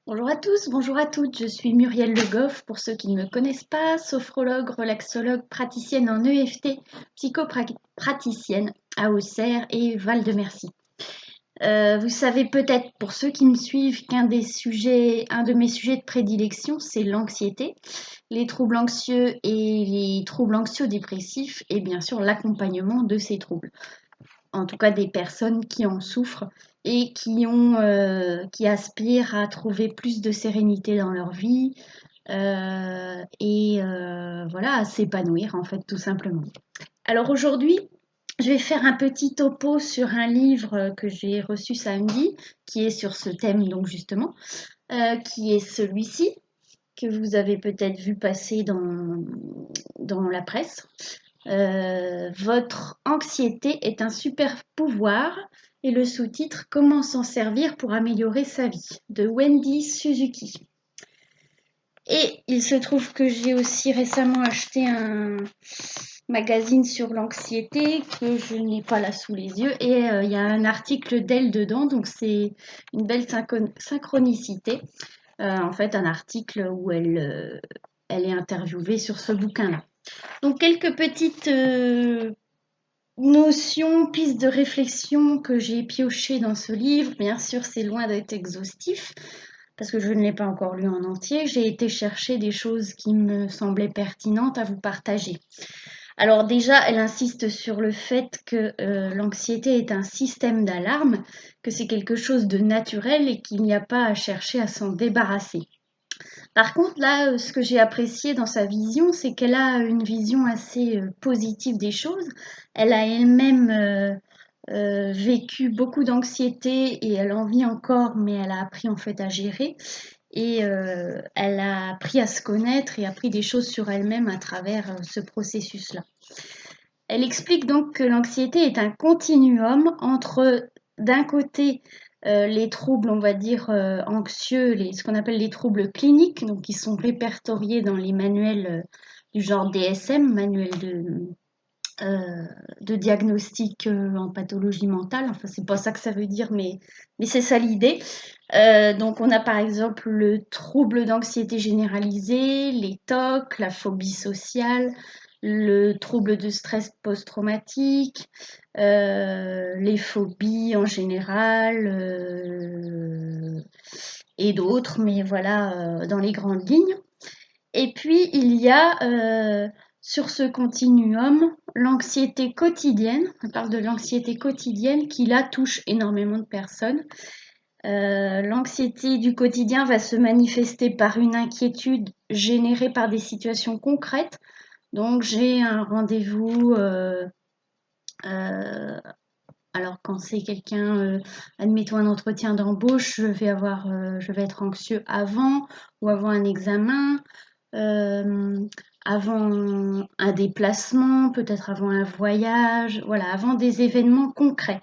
Bonjour à tous, bonjour à toutes, je suis Muriel Le Goff, pour ceux qui ne me connaissent pas, sophrologue, relaxologue, praticienne en EFT, psychopraticienne à Auxerre et Val-de-Mercy. Vous savez peut-être, pour ceux qui me suivent, un de mes sujets de prédilection, c'est l'anxiété, les troubles anxieux et les troubles anxio-dépressifs et bien sûr l'accompagnement de ces troubles, en tout cas des personnes qui en souffrent et qui aspirent à trouver plus de sérénité dans leur vie voilà, à s'épanouir en fait tout simplement. Alors aujourd'hui, je vais faire un petit topo sur un livre que j'ai reçu samedi, qui est sur ce thème donc justement, qui est celui-ci que vous avez peut-être vu passer dans la presse. Votre anxiété est un super pouvoir et le sous-titre Comment s'en servir pour améliorer sa vie de Wendy Suzuki. Et il se trouve que j'ai aussi récemment acheté un magazine sur l'anxiété que je n'ai pas là sous les yeux et il y a un article d'elle dedans, donc c'est une belle synchronicité. En fait, un article où elle est interviewée sur ce bouquin-là. Donc quelques petites notions, pistes de réflexion que j'ai piochées dans ce livre. Bien sûr, c'est loin d'être exhaustif parce que je ne l'ai pas encore lu en entier. J'ai été chercher des choses qui me semblaient pertinentes à vous partager. Alors déjà, elle insiste sur le fait que l'anxiété est un système d'alarme, que c'est quelque chose de naturel et qu'il n'y a pas à chercher à s'en débarrasser. Par contre, là, ce que j'ai apprécié dans sa vision, c'est qu'elle a une vision assez positive des choses. Elle a elle-même vécu beaucoup d'anxiété et elle en vit encore, mais elle a appris en fait à gérer. Et elle a appris à se connaître et appris des choses sur elle-même à travers ce processus-là. Elle explique donc que l'anxiété est un continuum entre, d'un côté, les troubles, on va dire, anxieux, ce qu'on appelle les troubles cliniques, donc qui sont répertoriés dans les manuels du genre DSM, manuel de diagnostic en pathologie mentale. Enfin, c'est pas ça que ça veut dire, mais c'est ça l'idée. Donc, on a par exemple le trouble d'anxiété généralisée, les TOC, la phobie sociale, le trouble de stress post-traumatique, les phobies en général et d'autres, mais voilà, dans les grandes lignes. Et puis, il y a sur ce continuum l'anxiété quotidienne. On parle de l'anxiété quotidienne qui, là, touche énormément de personnes. L'anxiété du quotidien va se manifester par une inquiétude générée par des situations concrètes. Donc, j'ai un rendez-vous. Alors, quand c'est quelqu'un, admettons un entretien d'embauche, je vais être anxieux avant ou avant un examen. euh, Avant un déplacement, peut-être avant un voyage, voilà, avant des événements concrets.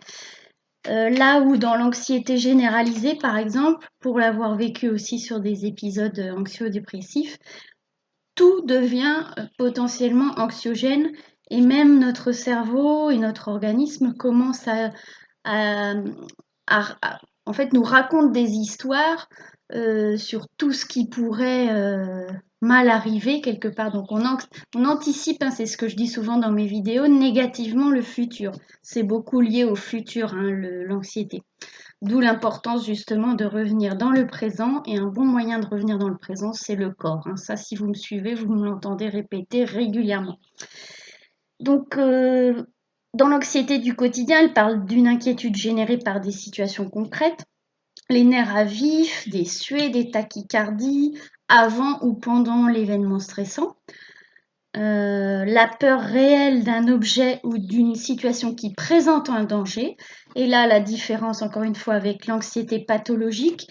Là où dans l'anxiété généralisée, par exemple, pour l'avoir vécu aussi sur des épisodes anxio-dépressifs, tout devient potentiellement anxiogène et même notre cerveau et notre organisme commencent à, en fait, nous raconte des histoires sur tout ce qui pourrait mal arriver quelque part. Donc on anticipe, hein, c'est ce que je dis souvent dans mes vidéos, négativement le futur. C'est beaucoup lié au futur, hein, l'anxiété. D'où l'importance justement de revenir dans le présent. Et un bon moyen de revenir dans le présent, c'est le corps, hein. Ça, si vous me suivez, vous me l'entendez répéter régulièrement. Donc, dans l'anxiété du quotidien, elle parle d'une inquiétude générée par des situations concrètes, les nerfs à vif, des suées, des tachycardies, avant ou pendant l'événement stressant. La peur réelle d'un objet ou d'une situation qui présente un danger. Et là, la différence, encore une fois, avec l'anxiété pathologique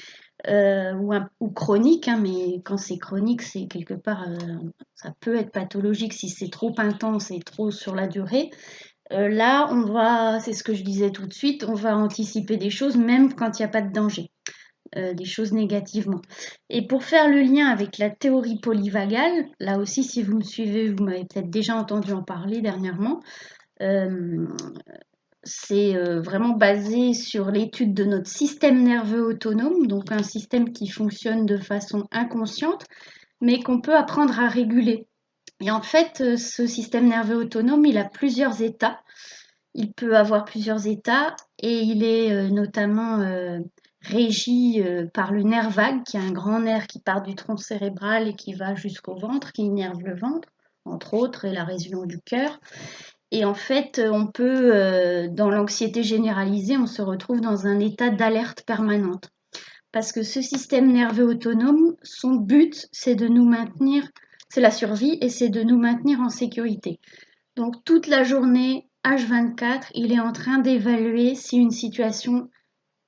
ou chronique, hein, mais quand c'est chronique, c'est quelque part, ça peut être pathologique si c'est trop intense et trop sur la durée. Là, c'est ce que je disais tout de suite, on va anticiper des choses même quand il n'y a pas de danger. Des choses négativement. Et pour faire le lien avec la théorie polyvagale, là aussi, si vous me suivez, vous m'avez peut-être déjà entendu en parler dernièrement, euh, c'est vraiment basé sur l'étude de notre système nerveux autonome, donc un système qui fonctionne de façon inconsciente, mais qu'on peut apprendre à réguler. Et en fait, ce système nerveux autonome, il a plusieurs états. Il peut avoir plusieurs états et il est notamment régi par le nerf vague, qui est un grand nerf qui part du tronc cérébral et qui va jusqu'au ventre, qui innerve le ventre, entre autres, et la région du cœur. Et en fait, on peut, dans l'anxiété généralisée, on se retrouve dans un état d'alerte permanente. Parce que ce système nerveux autonome, son but, c'est de nous maintenir, c'est la survie et c'est de nous maintenir en sécurité. Donc toute la journée, H24, il est en train d'évaluer si une situation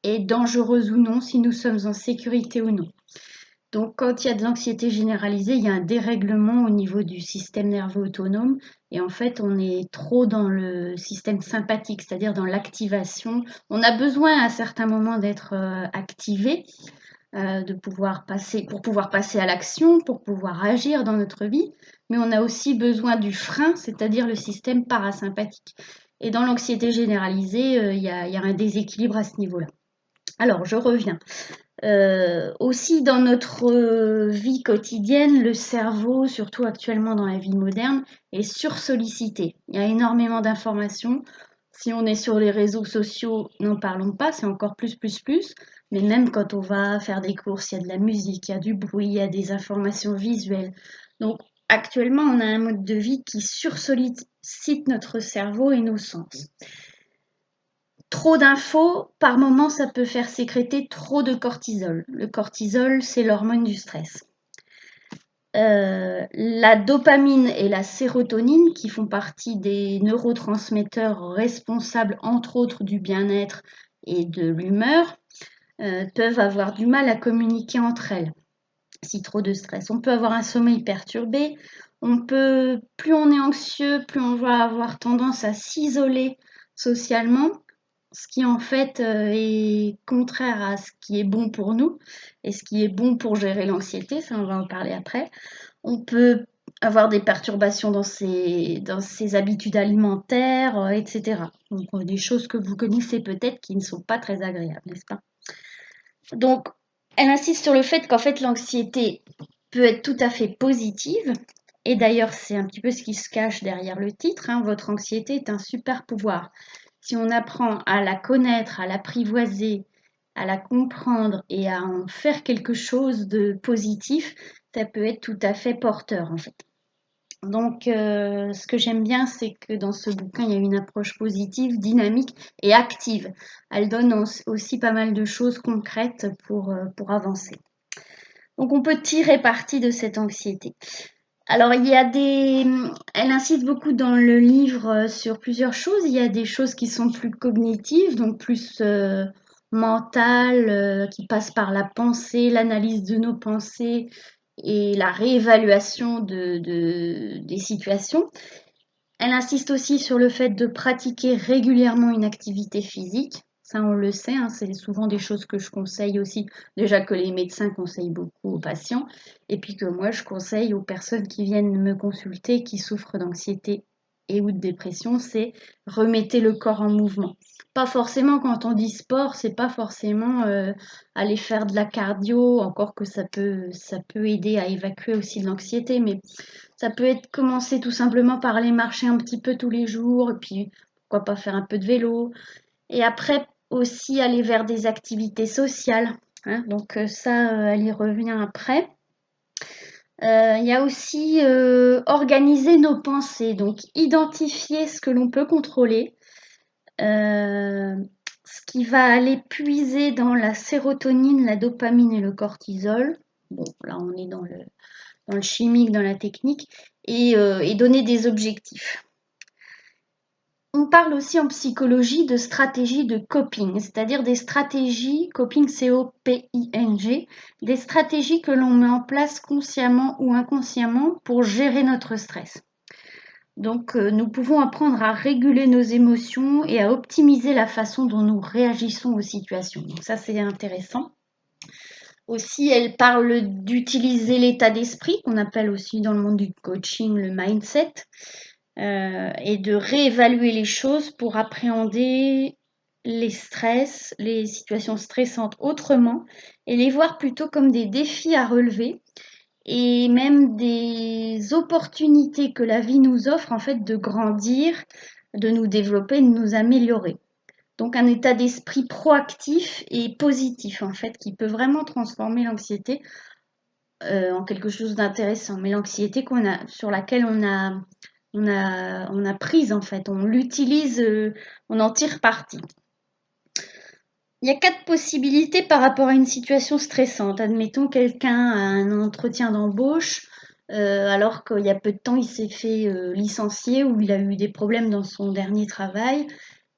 est dangereuse ou non, si nous sommes en sécurité ou non. Donc quand il y a de l'anxiété généralisée, il y a un dérèglement au niveau du système nerveux autonome et en fait on est trop dans le système sympathique, c'est-à-dire dans l'activation. On a besoin à certains moments d'être activé, pour pouvoir passer à l'action, pour pouvoir agir dans notre vie, mais on a aussi besoin du frein, c'est-à-dire le système parasympathique. Et dans l'anxiété généralisée, il y a un déséquilibre à ce niveau-là. Alors, je reviens. Aussi dans notre vie quotidienne, le cerveau, surtout actuellement dans la vie moderne, est sursollicité. Il y a énormément d'informations. Si on est sur les réseaux sociaux, n'en parlons pas, c'est encore plus. Mais même quand on va faire des courses, il y a de la musique, il y a du bruit, il y a des informations visuelles. Donc actuellement, on a un mode de vie qui sursollicite notre cerveau et nos sens. Trop d'infos, par moment, ça peut faire sécréter trop de cortisol. Le cortisol, c'est l'hormone du stress. La dopamine et la sérotonine, qui font partie des neurotransmetteurs responsables, entre autres, du bien-être et de l'humeur, peuvent avoir du mal à communiquer entre elles si trop de stress. On peut avoir un sommeil perturbé, plus on est anxieux, plus on va avoir tendance à s'isoler socialement, ce qui en fait est contraire à ce qui est bon pour nous et ce qui est bon pour gérer l'anxiété, ça on va en parler après. On peut avoir des perturbations dans ses habitudes alimentaires, etc. Donc des choses que vous connaissez peut-être qui ne sont pas très agréables, n'est-ce pas? Donc, elle insiste sur le fait qu'en fait l'anxiété peut être tout à fait positive. Et d'ailleurs, c'est un petit peu ce qui se cache derrière le titre, hein. Votre anxiété est un super pouvoir. Si on apprend à la connaître, à l'apprivoiser, à la comprendre et à en faire quelque chose de positif, ça peut être tout à fait porteur en fait. Donc, ce que j'aime bien, c'est que dans ce bouquin, il y a une approche positive, dynamique et active. Elle donne aussi pas mal de choses concrètes pour avancer. Donc, on peut tirer parti de cette anxiété. Alors, elle insiste beaucoup dans le livre sur plusieurs choses. Il y a des choses qui sont plus cognitives, donc plus mentales, qui passent par la pensée, l'analyse de nos pensées et la réévaluation des situations. Elle insiste aussi sur le fait de pratiquer régulièrement une activité physique. Ça, on le sait, hein, c'est souvent des choses que je conseille aussi, déjà que les médecins conseillent beaucoup aux patients, et puis que moi, je conseille aux personnes qui viennent me consulter, qui souffrent d'anxiété et ou de dépression, c'est remettez le corps en mouvement. Pas forcément quand on dit sport, c'est pas forcément aller faire de la cardio, encore que ça peut aider à évacuer aussi de l'anxiété, mais ça peut être commencer tout simplement par aller marcher un petit peu tous les jours, et puis pourquoi pas faire un peu de vélo. Et après aussi aller vers des activités sociales, hein. Donc ça, elle y revient après. Il y a aussi organiser nos pensées, donc identifier ce que l'on peut contrôler, ce qui va aller puiser dans la sérotonine, la dopamine et le cortisol. Bon, là on est dans le chimique, dans la technique, et donner des objectifs. On parle aussi en psychologie de stratégies de coping, c'est-à-dire des stratégies, coping C-O-P-I-N-G, des stratégies que l'on met en place consciemment ou inconsciemment pour gérer notre stress. Donc nous pouvons apprendre à réguler nos émotions et à optimiser la façon dont nous réagissons aux situations. Donc ça c'est intéressant. Aussi, elle parle d'utiliser l'état d'esprit, qu'on appelle aussi dans le monde du coaching le mindset, et de réévaluer les choses pour appréhender les stress, les situations stressantes autrement et les voir plutôt comme des défis à relever et même des opportunités que la vie nous offre en fait de grandir, de nous développer, de nous améliorer. Donc un état d'esprit proactif et positif en fait qui peut vraiment transformer l'anxiété en quelque chose d'intéressant. Mais l'anxiété sur laquelle on a prise en fait, on l'utilise, on en tire parti. Il y a 4 possibilités par rapport à une situation stressante. Admettons quelqu'un a un entretien d'embauche, alors qu'il y a peu de temps il s'est fait licencier ou il a eu des problèmes dans son dernier travail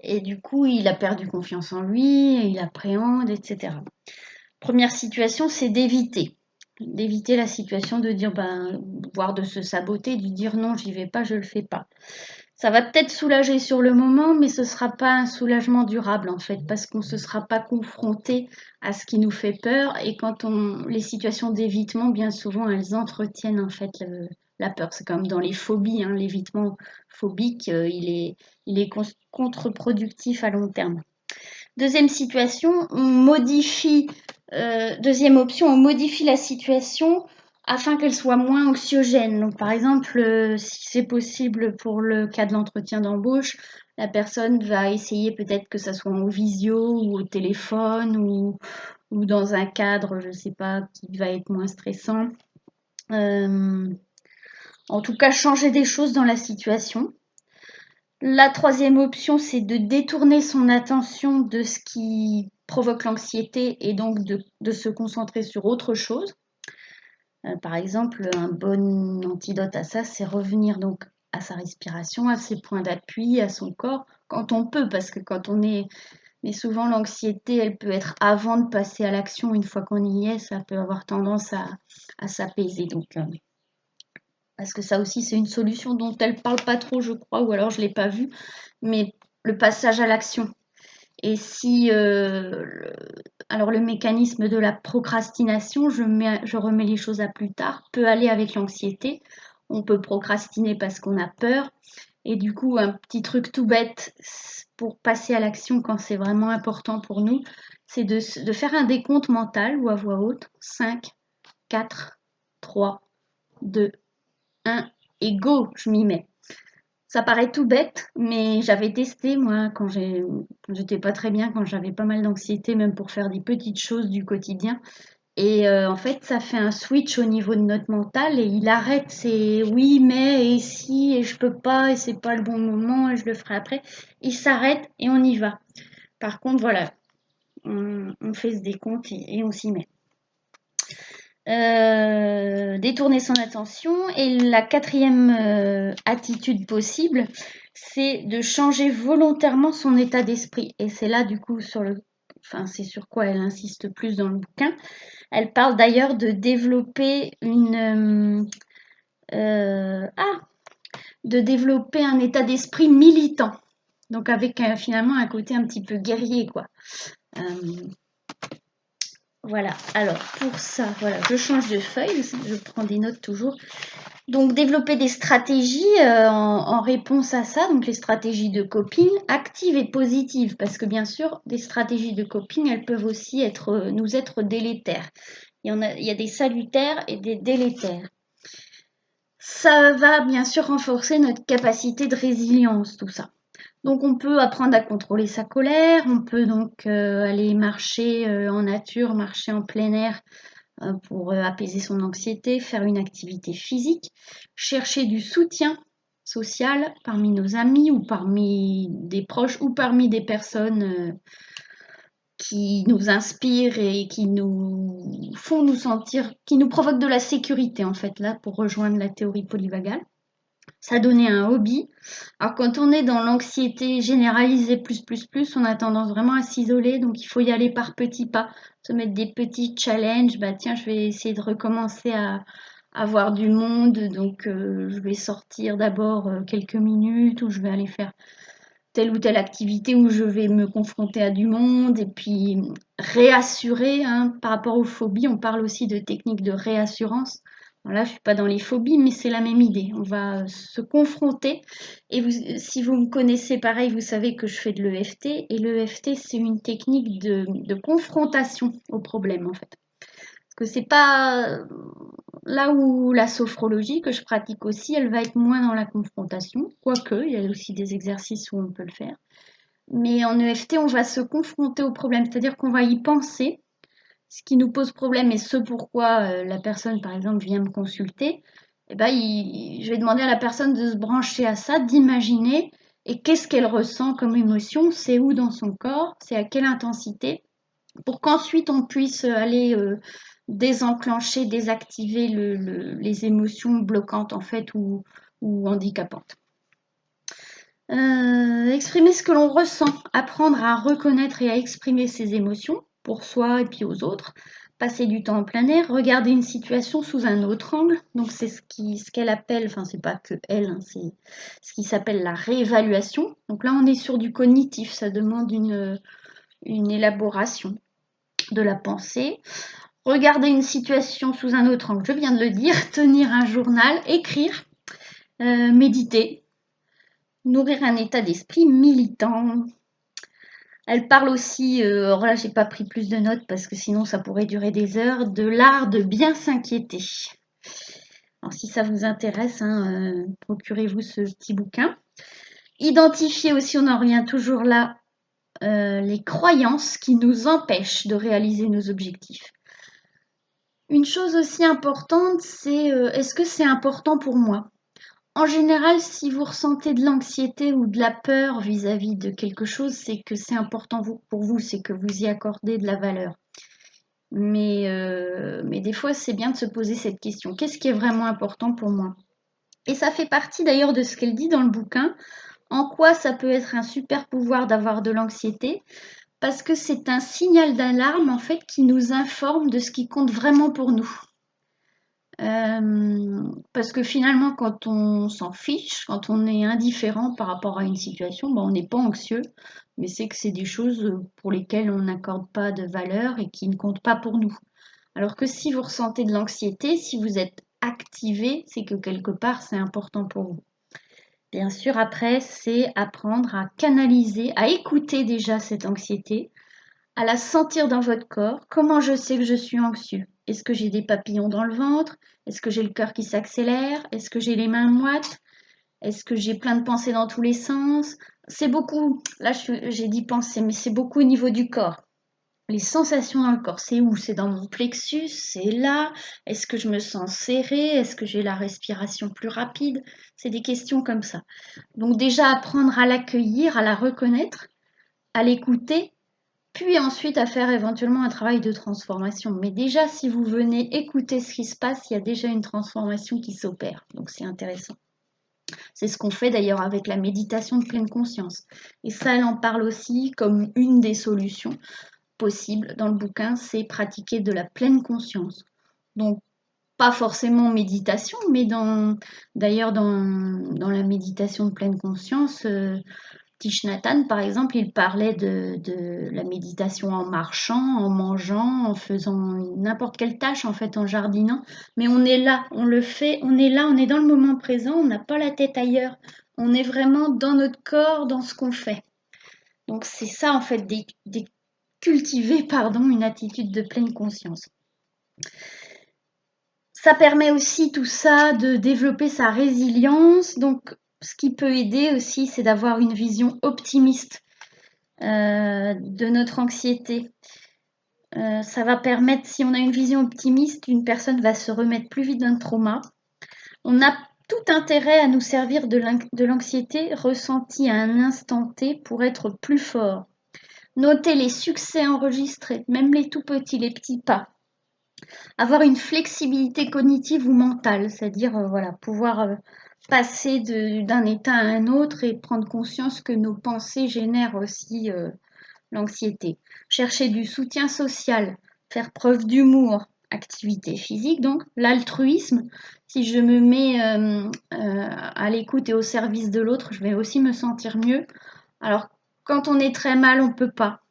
et du coup il a perdu confiance en lui, il appréhende, etc. Première situation, c'est d'éviter la situation de dire, voire de se saboter, de dire non, j'y vais pas, je le fais pas. Ça va peut-être soulager sur le moment, mais ce ne sera pas un soulagement durable en fait, parce qu'on ne se sera pas confronté à ce qui nous fait peur. Et les situations d'évitement, bien souvent, elles entretiennent en fait la peur. C'est comme dans les phobies, hein, l'évitement phobique, il est contre-productif à long terme. Deuxième situation, deuxième option, on modifie la situation afin qu'elle soit moins anxiogène. Donc, par exemple, si c'est possible pour le cas de l'entretien d'embauche, la personne va essayer peut-être que ça soit en visio ou au téléphone ou dans un cadre, je ne sais pas, qui va être moins stressant. En tout cas, changer des choses dans la situation. La troisième option, c'est de détourner son attention de ce qui provoque l'anxiété et donc de se concentrer sur autre chose. Par exemple, un bon antidote à ça, c'est revenir donc à sa respiration, à ses points d'appui, à son corps, quand on peut, parce que quand on est... Mais souvent, l'anxiété, elle peut être avant de passer à l'action. Une fois qu'on y est, ça peut avoir tendance à s'apaiser. Donc, parce que ça aussi, c'est une solution dont elle ne parle pas trop, je crois, ou alors je ne l'ai pas vue, mais le passage à l'action. Et si, alors le mécanisme de la procrastination, je remets les choses à plus tard, peut aller avec l'anxiété. On peut procrastiner parce qu'on a peur. Et du coup, un petit truc tout bête pour passer à l'action quand c'est vraiment important pour nous, c'est de faire un décompte mental ou à voix haute. 5, 4, 3, 2, 1 et go, je m'y mets. Ça paraît tout bête, mais j'avais testé moi quand j'étais pas très bien, quand j'avais pas mal d'anxiété, même pour faire des petites choses du quotidien. Et en fait, ça fait un switch au niveau de notre mental et il arrête ces oui, mais et si, et je peux pas, et c'est pas le bon moment, et je le ferai après. Il s'arrête et on y va. Par contre, voilà, on fait ce décompte et on s'y met. Détourner son attention. Et la quatrième attitude possible, c'est de changer volontairement son état d'esprit. Et c'est là, du coup, c'est sur quoi elle insiste plus dans le bouquin. Elle parle d'ailleurs de développer de développer un état d'esprit militant. Donc avec finalement un côté un petit peu guerrier, quoi. Voilà, alors pour ça, voilà, je change de feuille, je prends des notes toujours. Donc développer des stratégies en réponse à ça, donc les stratégies de coping actives et positives, parce que bien sûr, des stratégies de coping, elles peuvent aussi nous être délétères. Il y a des salutaires et des délétères. Ça va bien sûr renforcer notre capacité de résilience, tout ça. Donc on peut apprendre à contrôler sa colère, on peut donc aller marcher en nature, marcher en plein air pour apaiser son anxiété, faire une activité physique, chercher du soutien social parmi nos amis ou parmi des proches ou parmi des personnes qui nous inspirent et qui nous font nous sentir, qui nous provoquent de la sécurité en fait là pour rejoindre la théorie polyvagale. Ça donnait un hobby. Alors quand on est dans l'anxiété généralisée on a tendance vraiment à s'isoler, donc il faut y aller par petits pas, se mettre des petits challenges. Tiens, je vais essayer de recommencer à voir du monde, donc je vais sortir d'abord quelques minutes ou je vais aller faire telle ou telle activité où je vais me confronter à du monde et puis réassurer, hein, par rapport aux phobies, on parle aussi de techniques de réassurance. Alors là, je suis pas dans les phobies, mais c'est la même idée. On va se confronter. Et si vous me connaissez pareil, vous savez que je fais de l'EFT. Et l'EFT, c'est une technique de confrontation au problème, en fait. Parce que c'est pas là où la sophrologie que je pratique aussi, elle va être moins dans la confrontation. Quoique, il y a aussi des exercices où on peut le faire. Mais en EFT, on va se confronter au problème, c'est-à-dire qu'on va y penser, ce qui nous pose problème et ce pourquoi la personne, par exemple, vient me consulter. Eh ben, je vais demander à la personne de se brancher à ça, d'imaginer et qu'est-ce qu'elle ressent comme émotion, c'est où dans son corps, c'est à quelle intensité, pour qu'ensuite on puisse aller désenclencher, désactiver les émotions bloquantes en fait ou handicapantes. Exprimer ce que l'on ressent, apprendre à reconnaître et à exprimer ses émotions pour soi et puis aux autres, passer du temps en plein air, regarder une situation sous un autre angle. Donc c'est ce qu'elle appelle, enfin c'est pas que elle, hein, c'est ce qui s'appelle la réévaluation. Donc là on est sur du cognitif, ça demande une élaboration de la pensée. Regarder une situation sous un autre angle, je viens de le dire, tenir un journal, écrire, méditer, nourrir un état d'esprit militant. Elle parle aussi, alors là j'ai pas pris plus de notes parce que sinon ça pourrait durer des heures, de l'art de bien s'inquiéter. Alors si ça vous intéresse, hein, procurez-vous ce petit bouquin. Identifier aussi, on en revient toujours là, les croyances qui nous empêchent de réaliser nos objectifs. Une chose aussi importante, c'est est-ce que c'est important pour moi? En général, si vous ressentez de l'anxiété ou de la peur vis-à-vis de quelque chose, c'est que c'est important pour vous, c'est que vous y accordez de la valeur. Mais des fois, c'est bien de se poser cette question. Qu'est-ce qui est vraiment important pour moi? Et ça fait partie d'ailleurs de ce qu'elle dit dans le bouquin. En quoi ça peut être un super pouvoir d'avoir de l'anxiété? Parce que c'est un signal d'alarme en fait qui nous informe de ce qui compte vraiment pour nous. Parce que finalement, quand on s'en fiche, quand on est indifférent par rapport à une situation, on n'est pas anxieux, mais c'est que c'est des choses pour lesquelles on n'accorde pas de valeur et qui ne comptent pas pour nous. Alors que si vous ressentez de l'anxiété, si vous êtes activé, c'est que quelque part c'est important pour vous. Bien sûr, après, c'est apprendre à canaliser, à écouter déjà cette anxiété, à la sentir dans votre corps. Comment je sais que je suis anxieux? Est-ce que j'ai des papillons dans le ventre? Est-ce que j'ai le cœur qui s'accélère? Est-ce que j'ai les mains moites? Est-ce que j'ai plein de pensées dans tous les sens? C'est beaucoup, là j'ai dit penser, mais c'est beaucoup au niveau du corps. Les sensations dans le corps, c'est où? C'est dans mon plexus? C'est là? Est-ce que je me sens serrée? Est-ce que j'ai la respiration plus rapide? C'est des questions comme ça. Donc déjà apprendre à l'accueillir, à la reconnaître, à l'écouter, puis ensuite à faire éventuellement un travail de transformation. Mais déjà, si vous venez écouter ce qui se passe, il y a déjà une transformation qui s'opère. Donc c'est intéressant. C'est ce qu'on fait d'ailleurs avec la méditation de pleine conscience. Et ça, elle en parle aussi comme une des solutions possibles dans le bouquin, c'est pratiquer de la pleine conscience. Donc pas forcément méditation, mais d'ailleurs dans la méditation de pleine conscience, Thich Nhat Hanh, par exemple, il parlait de la méditation en marchant, en mangeant, en faisant n'importe quelle tâche, en fait, en jardinant. Mais on est là, on le fait, on est là, on est dans le moment présent, on n'a pas la tête ailleurs. On est vraiment dans notre corps, dans ce qu'on fait. Donc c'est ça, en fait, cultiver, pardon, une attitude de pleine conscience. Ça permet aussi tout ça de développer sa résilience. Donc, ce qui peut aider aussi, c'est d'avoir une vision optimiste de notre anxiété. Ça va permettre, si on a une vision optimiste, une personne va se remettre plus vite d'un trauma. On a tout intérêt à nous servir de l'anxiété ressentie à un instant T pour être plus fort. Notez les succès enregistrés, même les tout petits, les petits pas. Avoir une flexibilité cognitive ou mentale, c'est-à-dire voilà, pouvoir passer d'un état à un autre et prendre conscience que nos pensées génèrent aussi l'anxiété. Chercher du soutien social, faire preuve d'humour, activité physique donc, l'altruisme. Si je me mets à l'écoute et au service de l'autre, je vais aussi me sentir mieux. Alors quand on est très mal, on ne peut pas.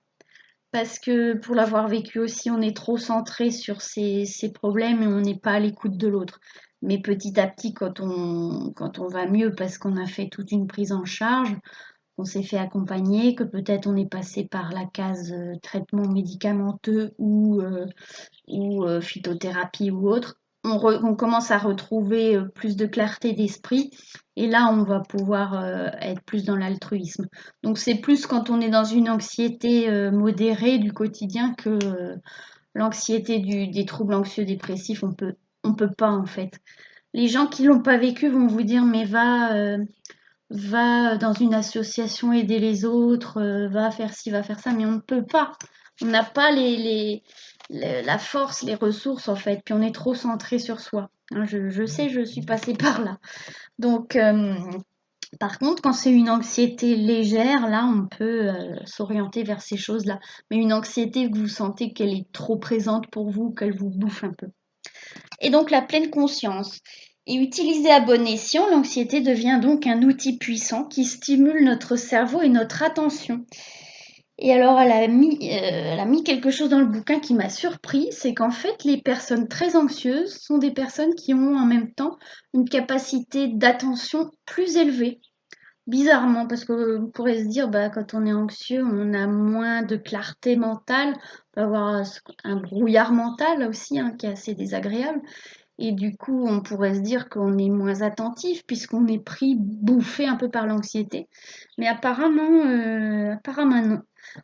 parce que pour l'avoir vécu aussi, on est trop centré sur ses problèmes et on n'est pas à l'écoute de l'autre. Mais petit à petit, quand on va mieux parce qu'on a fait toute une prise en charge, on s'est fait accompagner, que peut-être on est passé par la case traitement médicamenteux ou phytothérapie ou autre, on commence à retrouver plus de clarté d'esprit et là on va pouvoir être plus dans l'altruisme. Donc c'est plus quand on est dans une anxiété modérée du quotidien que l'anxiété des troubles anxieux dépressifs, on peut pas en fait. Les gens qui l'ont pas vécu vont vous dire mais va dans une association aider les autres, va faire ci, va faire ça, mais on ne peut pas. On n'a pas la force, les ressources en fait, puis on est trop centré sur soi. Hein, je sais, je suis passée par là. Donc, par contre, quand c'est une anxiété légère, là, on peut s'orienter vers ces choses-là. Mais une anxiété que vous sentez qu'elle est trop présente pour vous, qu'elle vous bouffe un peu. Et donc la pleine conscience. Et utilisée à bon escient, l'anxiété devient donc un outil puissant qui stimule notre cerveau et notre attention. Et alors elle a mis quelque chose dans le bouquin qui m'a surpris, c'est qu'en fait les personnes très anxieuses sont des personnes qui ont en même temps une capacité d'attention plus élevée. Bizarrement, parce que on pourrait se dire, bah, quand on est anxieux, on a moins de clarté mentale, on peut avoir un brouillard mental aussi, hein, qui est assez désagréable. Et du coup, on pourrait se dire qu'on est moins attentif puisqu'on est pris, bouffé un peu par l'anxiété. Mais apparemment non.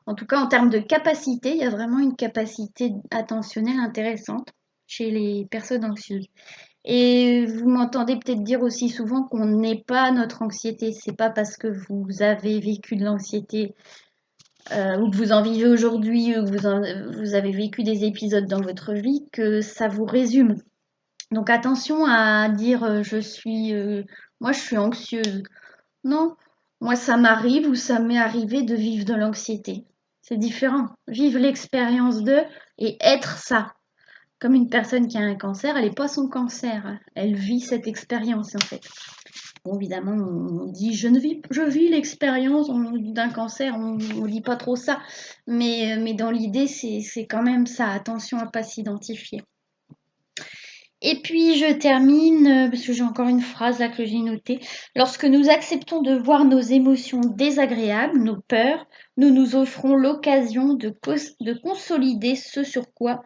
En tout cas, en termes de capacité, il y a vraiment une capacité attentionnelle intéressante chez les personnes anxieuses. Et vous m'entendez peut-être dire aussi souvent qu'on n'est pas notre anxiété. C'est pas parce que vous avez vécu de l'anxiété ou que vous en vivez aujourd'hui ou que vous avez vécu des épisodes dans votre vie que ça vous résume. Donc attention à dire moi je suis anxieuse. Non, moi ça m'arrive ou ça m'est arrivé de vivre de l'anxiété. C'est différent. Vivre l'expérience de et être ça. Comme une personne qui a un cancer, elle n'est pas son cancer. Elle vit cette expérience en fait. Bon, évidemment, on dit je vis l'expérience d'un cancer, on ne dit pas trop ça. Mais dans l'idée, c'est quand même ça. Attention à ne pas s'identifier. Et puis je termine, parce que j'ai encore une phrase là que j'ai notée. Lorsque nous acceptons de voir nos émotions désagréables, nos peurs, nous nous offrons l'occasion de consolider ce sur quoi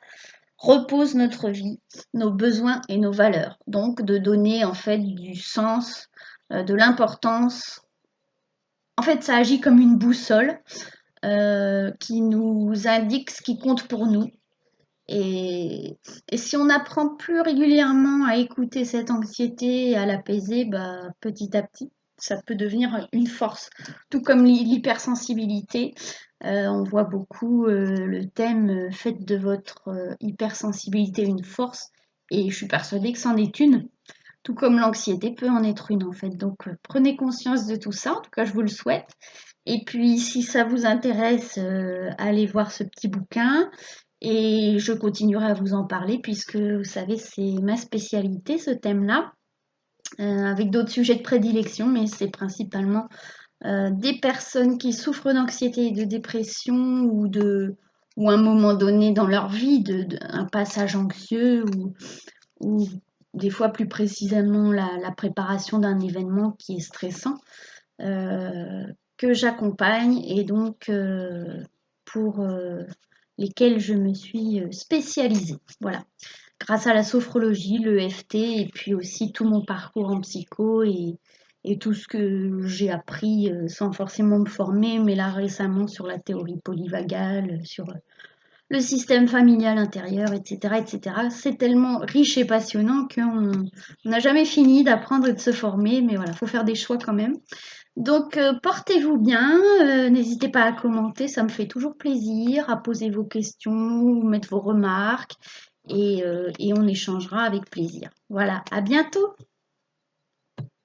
repose notre vie, nos besoins et nos valeurs. Donc de donner en fait du sens, de l'importance. En fait, ça agit comme une boussole qui nous indique ce qui compte pour nous. Et si on apprend plus régulièrement à écouter cette anxiété et à l'apaiser, bah, petit à petit, ça peut devenir une force. Tout comme l'hypersensibilité, on voit beaucoup le thème faites de votre hypersensibilité une force, et je suis persuadée que c'en est une. Tout comme l'anxiété peut en être une en fait. Donc prenez conscience de tout ça, en tout cas je vous le souhaite. Et puis si ça vous intéresse, allez voir ce petit bouquin. Et je continuerai à vous en parler puisque vous savez, c'est ma spécialité, ce thème-là, avec d'autres sujets de prédilection, mais c'est principalement des personnes qui souffrent d'anxiété et de dépression ou un moment donné dans leur vie, un passage anxieux ou des fois plus précisément la préparation d'un événement qui est stressant, que j'accompagne et donc pour lesquels je me suis spécialisée. Voilà. Grâce à la sophrologie, l'EFT et puis aussi tout mon parcours en psycho et tout ce que j'ai appris sans forcément me former, mais là récemment sur la théorie polyvagale, sur le système familial intérieur, etc., etc. C'est tellement riche et passionnant qu'on n'a jamais fini d'apprendre et de se former, mais voilà, il faut faire des choix quand même. Donc, portez-vous bien, n'hésitez pas à commenter, ça me fait toujours plaisir, à poser vos questions, mettre vos remarques et on échangera avec plaisir. Voilà, à bientôt!